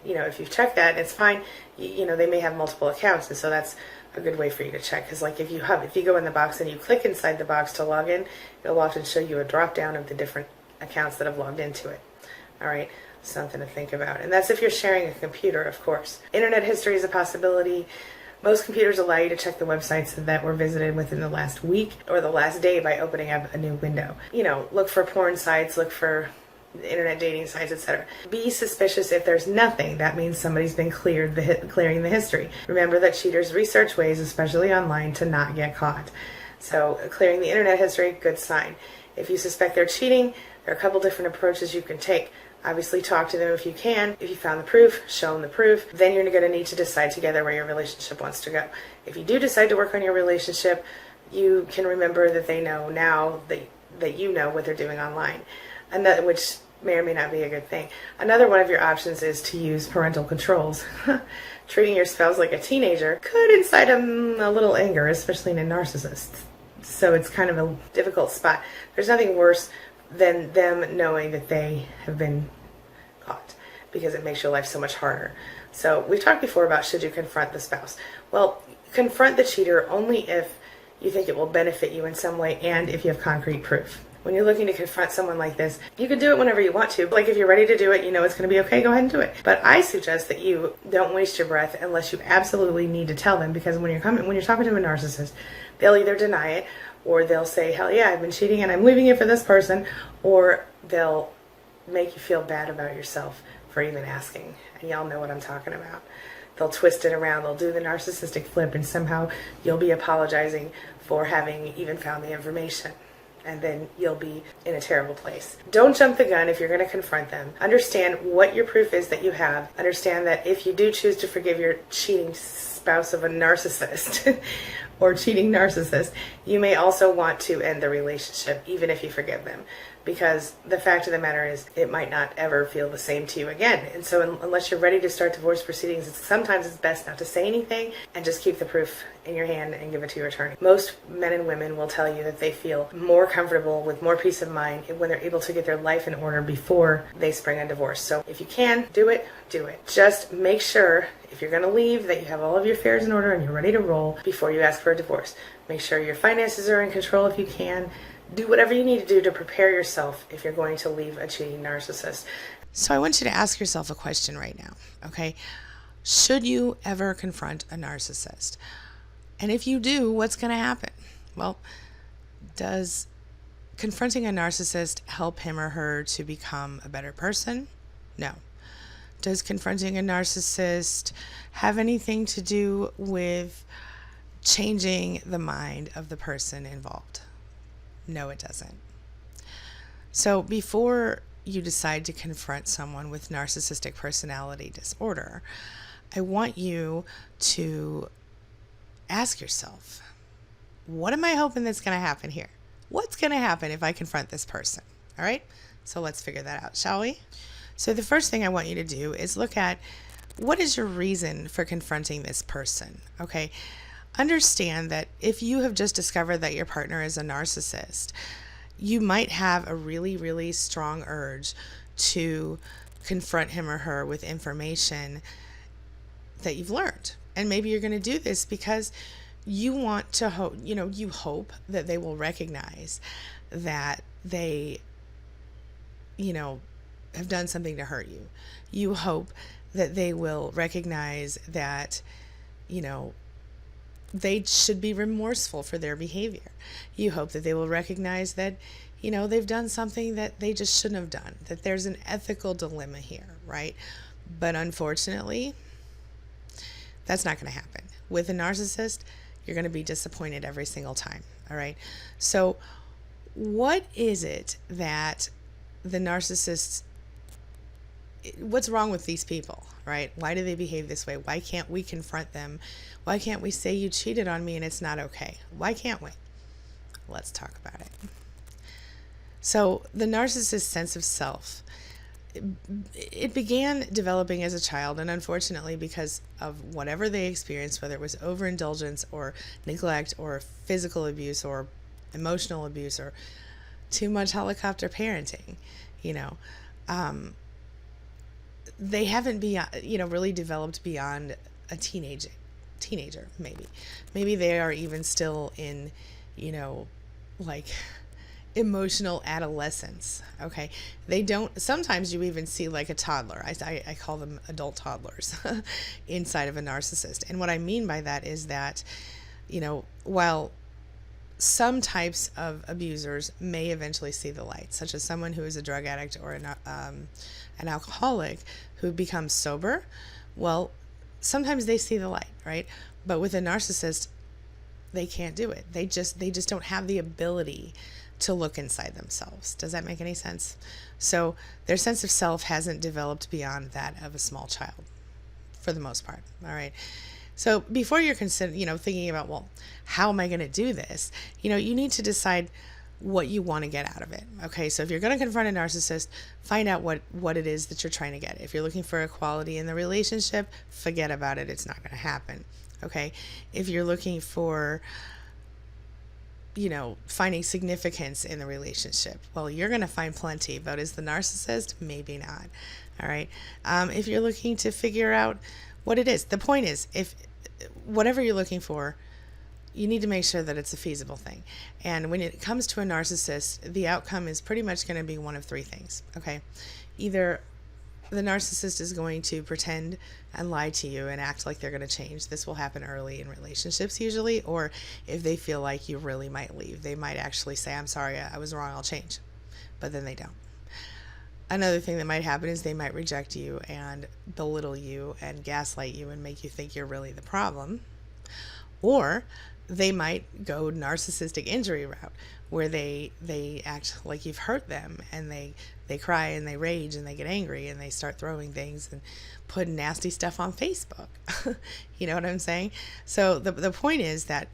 if you've checked that, it's fine. They may have multiple accounts, and so that's a good way for you to check. Because like if you go in the box and you click inside the box to log in, it'll often show you a drop down of the different accounts that have logged into it. All right, something to think about. And that's if you're sharing a computer, of course. Internet history is a possibility. Most computers allow you to check the websites that were visited within the last week or the last day by opening up a new window. Look for porn sites, look for internet dating sites, etc. Be suspicious if there's nothing. That means somebody's been clearing the history. Remember that cheaters research ways, especially online, to not get caught. So clearing the internet history, good sign. If you suspect they're cheating, there are a couple different approaches you can take. Obviously, talk to them if you can. If you found the proof, show them the proof. Then you're going to need to decide together where your relationship wants to go. If you do decide to work on your relationship, you can remember that they know now that you know what they're doing online, and which may or may not be a good thing. Another one of your options is to use parental controls. Treating your spouse like a teenager could incite a little anger, especially in a narcissist. So it's kind of a difficult spot. There's nothing worse than them knowing that they have been caught, because it makes your life so much harder. So we've talked before about should you confront the spouse. Well, confront the cheater only if you think it will benefit you in some way and if you have concrete proof. When you're looking to confront someone like this, you can do it whenever you want to. Like if you're ready to do it, you know it's going to be okay, go ahead and do it. But I suggest that you don't waste your breath unless you absolutely need to tell them, because when you're talking to a narcissist, they'll either deny it, or they'll say, hell yeah, I've been cheating and I'm leaving it for this person, or they'll make you feel bad about yourself for even asking. And y'all know what I'm talking about. they'll twist it around, they'll do the narcissistic flip, and somehow you'll be apologizing for having even found the information. And then you'll be in a terrible place. Don't jump the gun if you're going to confront them. Understand what your proof is that you have. Understand that if you do choose to forgive your cheating spouse of a narcissist or cheating narcissist, you may also want to end the relationship even if you forgive them. Because the fact of the matter is, it might not ever feel the same to you again. And so unless you're ready to start divorce proceedings, sometimes it's best not to say anything and just keep the proof in your hand and give it to your attorney. Most men and women will tell you that they feel more comfortable with more peace of mind when they're able to get their life in order before they spring a divorce. So if you can, do it, do it. Just make sure, if you're going to leave, that you have all of your affairs in order and you're ready to roll before you ask for a divorce. Make sure your finances are in control if you can. Do whatever you need to do to prepare yourself if you're going to leave a cheating narcissist. So I want you to ask yourself a question right now, okay? Should you ever confront a narcissist? And if you do, what's going to happen? Well, does confronting a narcissist help him or her to become a better person? No. Does confronting a narcissist have anything to do with changing the mind of the person involved? No, it doesn't. So before you decide to confront someone with narcissistic personality disorder, I want you to ask yourself, what am I hoping that's going to happen here? What's going to happen if I confront this person? All right? So let's figure that out, shall we? So the first thing I want you to do is look at, what is your reason for confronting this person? Okay? Understand that if you have just discovered that your partner is a narcissist, you might have a really, really strong urge to confront him or her with information that you've learned. And maybe you're going to do this because you want to hope, you hope that they will recognize that they, have done something to hurt you. You hope that they will recognize that, they should be remorseful for their behavior. You hope that they will recognize that, they've done something that they just shouldn't have done, that there's an ethical dilemma here, right? But unfortunately, that's not going to happen. With a narcissist, you're going to be disappointed every single time, all right? So what is it that the narcissists, what's wrong with these people, right? Why do they behave this way? Why can't we confront them? Why can't we say you cheated on me and it's not okay? Why can't we? Let's talk about it. So the narcissist's sense of self, it began developing as a child, and unfortunately, because of whatever they experienced, whether it was overindulgence or neglect or physical abuse or emotional abuse or too much helicopter parenting, they haven't really developed beyond a teenager, maybe they are even still in, emotional adolescence. Okay, they don't, sometimes you even see like a toddler, I call them adult toddlers inside of a narcissist. And what I mean by that is that, while some types of abusers may eventually see the light, such as someone who is a drug addict or an alcoholic who becomes sober, well, sometimes they see the light, right? But with a narcissist, they can't do it. They just don't have the ability to look inside themselves. Does that make any sense? So their sense of self hasn't developed beyond that of a small child, for the most part. All right. So before you're thinking about, well, how am I going to do this? You need to decide what you want to get out of it. Okay. So if you're going to confront a narcissist, find out what it is that you're trying to get. If you're looking for equality in the relationship, forget about it. It's not going to happen. Okay. If you're looking for, finding significance in the relationship, well, you're going to find plenty, but is the narcissist? Maybe not. All right. If you're looking to figure out what it is, the point is, if whatever you're looking for, you need to make sure that it's a feasible thing. And when it comes to a narcissist, the outcome is pretty much going to be one of three things. Okay. Either the narcissist is going to pretend and lie to you and act like they're going to change. This will happen early in relationships usually, or if they feel like you really might leave, they might actually say, I'm sorry, I was wrong, I'll change. But then they don't. Another thing that might happen is they might reject you and belittle you and gaslight you and make you think you're really the problem. Or they might go narcissistic injury route, where they act like you've hurt them, and they cry and they rage and they get angry and they start throwing things and put nasty stuff on Facebook. You know what I'm saying? So the point is that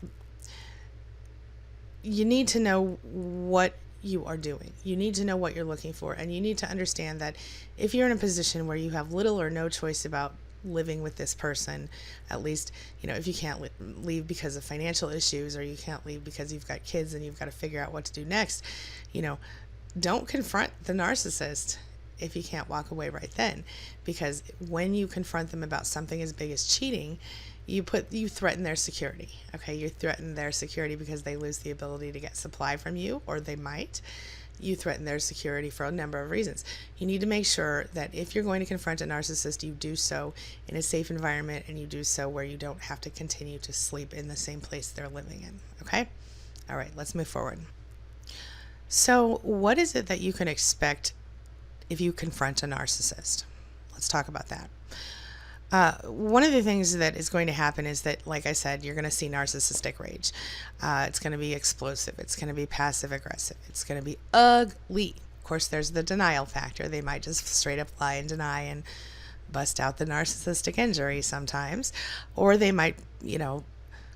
you need to know what you are doing. You need to know what you're looking for, and you need to understand that if you're in a position where you have little or no choice about living with this person, at least, if you can't leave because of financial issues, or you can't leave because you've got kids and you've got to figure out what to do next, don't confront the narcissist if you can't walk away right then. Because when you confront them about something as big as cheating, you threaten their security. Okay, you threaten their security because they lose the ability to get supply from you, or they might. You threaten their security for a number of reasons. You need to make sure that if you're going to confront a narcissist, you do so in a safe environment, and you do so where you don't have to continue to sleep in the same place they're living in. Okay? All right, let's move forward. So, what is it that you can expect if you confront a narcissist? Let's talk about that. One of the things that is going to happen is that, like I said, you're going to see narcissistic rage. It's going to be explosive. It's going to be passive aggressive. It's going to be ugly. Of course, there's the denial factor. They might just straight up lie and deny and bust out the narcissistic injury sometimes. Or they might,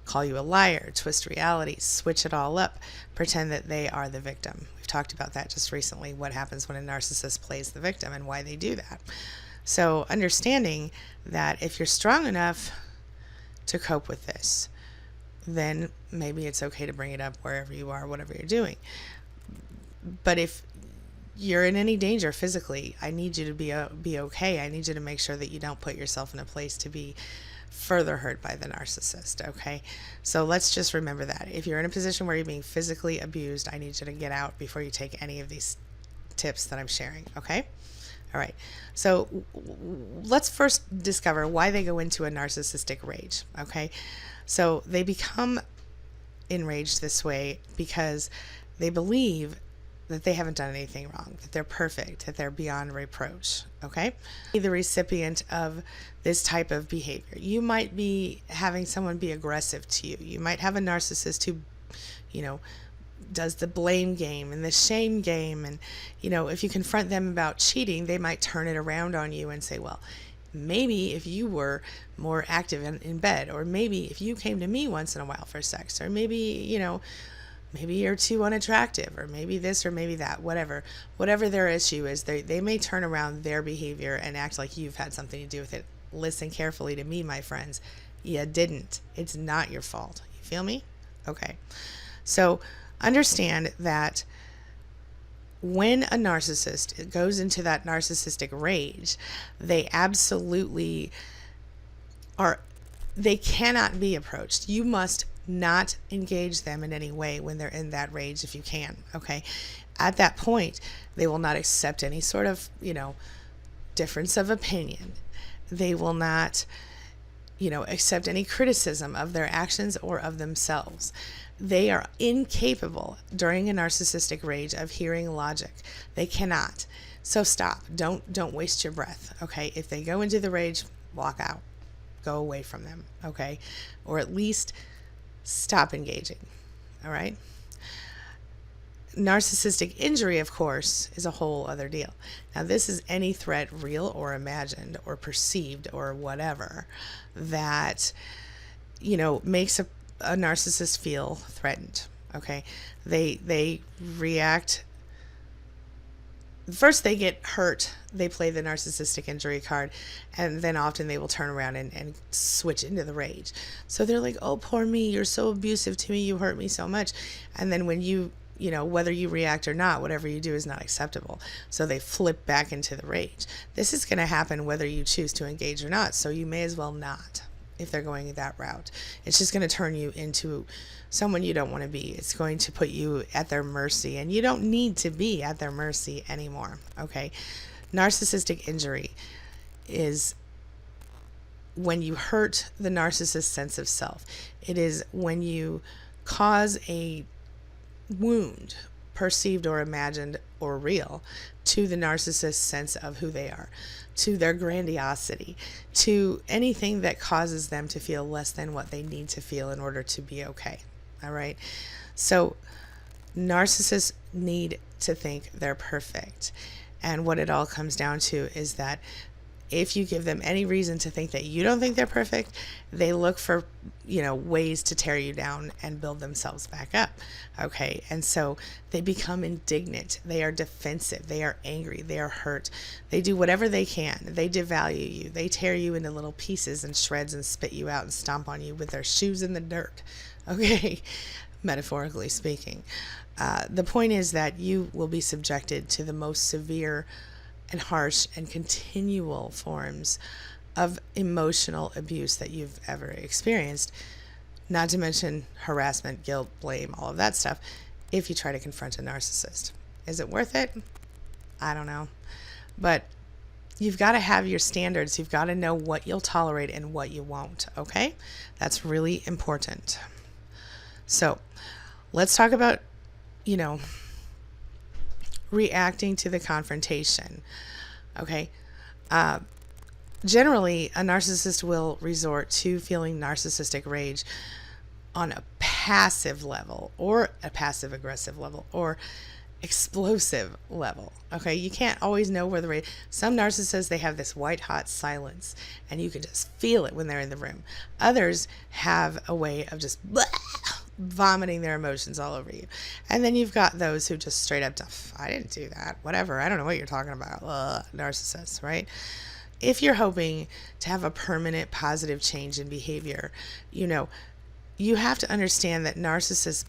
call you a liar, twist reality, switch it all up, pretend that they are the victim. We've talked about that just recently, what happens when a narcissist plays the victim and why they do that. So understanding that if you're strong enough to cope with this, then maybe it's okay to bring it up wherever you are, whatever you're doing. But if you're in any danger physically, I need you to be okay. I need you to make sure that you don't put yourself in a place to be further hurt by the narcissist, okay? So let's just remember that. If you're in a position where you're being physically abused, I need you to get out before you take any of these tips that I'm sharing, okay? All right, so let's first discover why they go into a narcissistic rage, okay? So they become enraged this way because they believe that they haven't done anything wrong, that they're perfect, that they're beyond reproach, okay? The recipient of this type of behavior. You might be having someone be aggressive to you. You might have a narcissist who, does the blame game and the shame game, and if you confront them about cheating, they might turn it around on you and say, well, maybe if you were more active in bed, or maybe if you came to me once in a while for sex, or maybe maybe you're too unattractive, or maybe this or maybe that, whatever their issue is, they may turn around their behavior and act like you've had something to do with it. Listen carefully to me, my friends. You didn't. It's not your fault. You feel me? Okay. So understand that when a narcissist goes into that narcissistic rage, they absolutely they cannot be approached. You must not engage them in any way when they're in that rage if you can, okay? At that point, they will not accept any sort of, difference of opinion. They will not, accept any criticism of their actions or of themselves. They are incapable during a narcissistic rage of hearing logic. They cannot. So stop. Don't waste your breath, okay? If they go into the rage, walk out. Go away from them, okay? Or at least stop engaging, all right? Narcissistic injury, of course, is a whole other deal. Now, this is any threat, real or imagined or perceived or whatever, that, makes a narcissist feel threatened, okay? They react. First, they get hurt. They play the narcissistic injury card, and then often they will turn around and switch into the rage. So they're like, oh, poor me, you're so abusive to me, you hurt me so much. And then when you whether you react or not, whatever you do is not acceptable. So they flip back into the rage. This is going to happen whether you choose to engage or not, so you may as well not if they're going that route. It's just going to turn you into someone you don't want to be. It's going to put you at their mercy, and you don't need to be at their mercy anymore, okay? Narcissistic injury is when you hurt the narcissist's sense of self. It is when you cause a wound, perceived or imagined or real, to the narcissist's sense of who they are, to their grandiosity, to anything that causes them to feel less than what they need to feel in order to be okay. All right. So narcissists need to think they're perfect. And what it all comes down to is that if you give them any reason to think that you don't think they're perfect, they look for, ways to tear you down and build themselves back up. Okay. And so they become indignant. They are defensive. They are angry. They are hurt. They do whatever they can. They devalue you. They tear you into little pieces and shreds and spit you out and stomp on you with their shoes in the dirt. Okay. Metaphorically speaking. The point is that you will be subjected to the most severe and harsh and continual forms of emotional abuse that you've ever experienced, not to mention harassment, guilt, blame, all of that stuff, if you try to confront a narcissist. Is it worth it? I don't know. But you've got to have your standards. You've got to know what you'll tolerate and what you won't, okay? That's really important. So let's talk about, reacting to the confrontation. Okay. Generally, a narcissist will resort to feeling narcissistic rage on a passive level, or a passive aggressive level, or explosive level. Okay. You can't always know where the rage. Some narcissists, they have this white hot silence and you can just feel it when they're in the room. Others have a way of just vomiting their emotions all over you. And then you've got those who just straight up, I didn't do that, whatever, I don't know what you're talking about. Narcissists, right? If you're hoping to have a permanent positive change in behavior, you have to understand that narcissists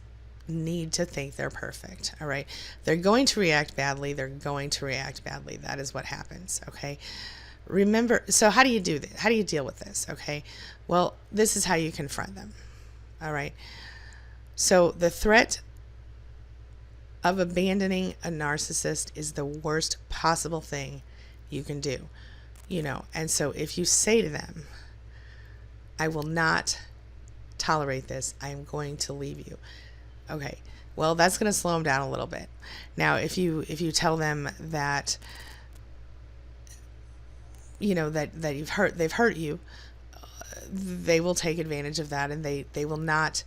need to think they're perfect. All right. They're going to react badly. That is what happens. Okay. Remember, so how do you do this? How do you deal with this? Okay. Well, this is how you confront them. All right. So the threat of abandoning a narcissist is the worst possible thing you can do, and so if you say to them, I will not tolerate this, I am going to leave you. Okay. Well, that's going to slow them down a little bit. Now, if you tell them that, that they've hurt you, they will take advantage of that, and they will not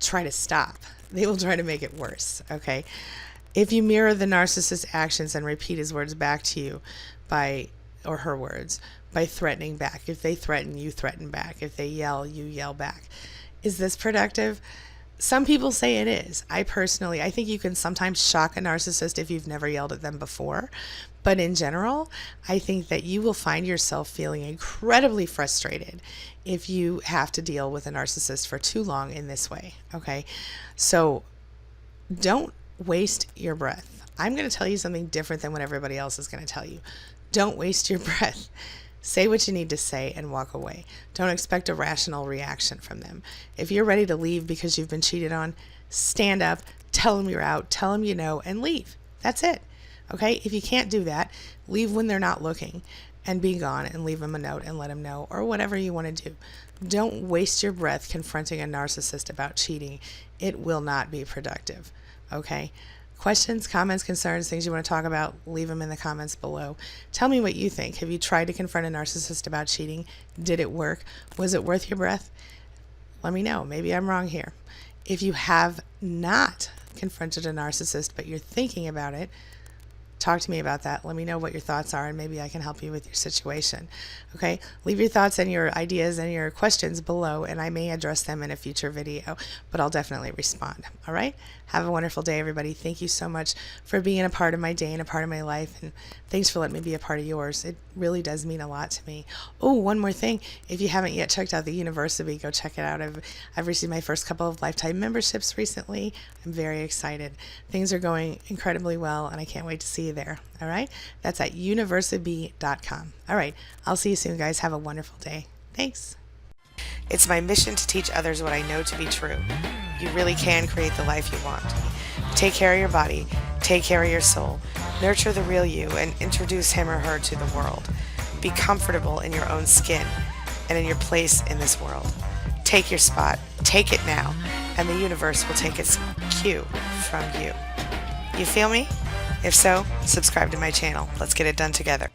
try to stop. They will try to make it worse. Okay. If you mirror the narcissist's actions and repeat his words back to you or her words, by threatening back. If they threaten, you threaten back. If they yell, you yell back. Is this productive? Some people say it is. I think you can sometimes shock a narcissist if you've never yelled at them before. But in general, I think that you will find yourself feeling incredibly frustrated if you have to deal with a narcissist for too long in this way. Okay. So don't waste your breath. I'm going to tell you something different than what everybody else is going to tell you. Don't waste your breath. Say what you need to say and walk away. Don't expect a rational reaction from them. If you're ready to leave because you've been cheated on, stand up, tell them you're out, tell them and leave. That's it. Okay? If you can't do that, leave when they're not looking and be gone, and leave them a note and let them know, or whatever you want to do. Don't waste your breath confronting a narcissist about cheating. It will not be productive. Okay? Questions, comments, concerns, things you want to talk about, leave them in the comments below. Tell me what you think. Have you tried to confront a narcissist about cheating? Did it work? Was it worth your breath? Let me know. Maybe I'm wrong here. If you have not confronted a narcissist, but you're thinking about it, talk to me about that. Let me know what your thoughts are, and maybe I can help you with your situation. Okay? Leave your thoughts and your ideas and your questions below, and I may address them in a future video, but I'll definitely respond. All right? Have a wonderful day, everybody. Thank you so much for being a part of my day and a part of my life, and thanks for letting me be a part of yours. It really does mean a lot to me. Oh, one more thing. If you haven't yet checked out the university, go check it out. I've received my first couple of lifetime memberships recently. I'm very excited. Things are going incredibly well, and I can't wait to see you there. All right? That's at university.com. All right. I'll see you soon, guys. Have a wonderful day. Thanks. It's my mission to teach others what I know to be true. You really can create the life you want. Take care of your body. Take care of your soul. Nurture the real you and introduce him or her to the world. Be comfortable in your own skin and in your place in this world. Take your spot. Take it now. And the universe will take its cue from you. You feel me? If so, subscribe to my channel. Let's get it done together.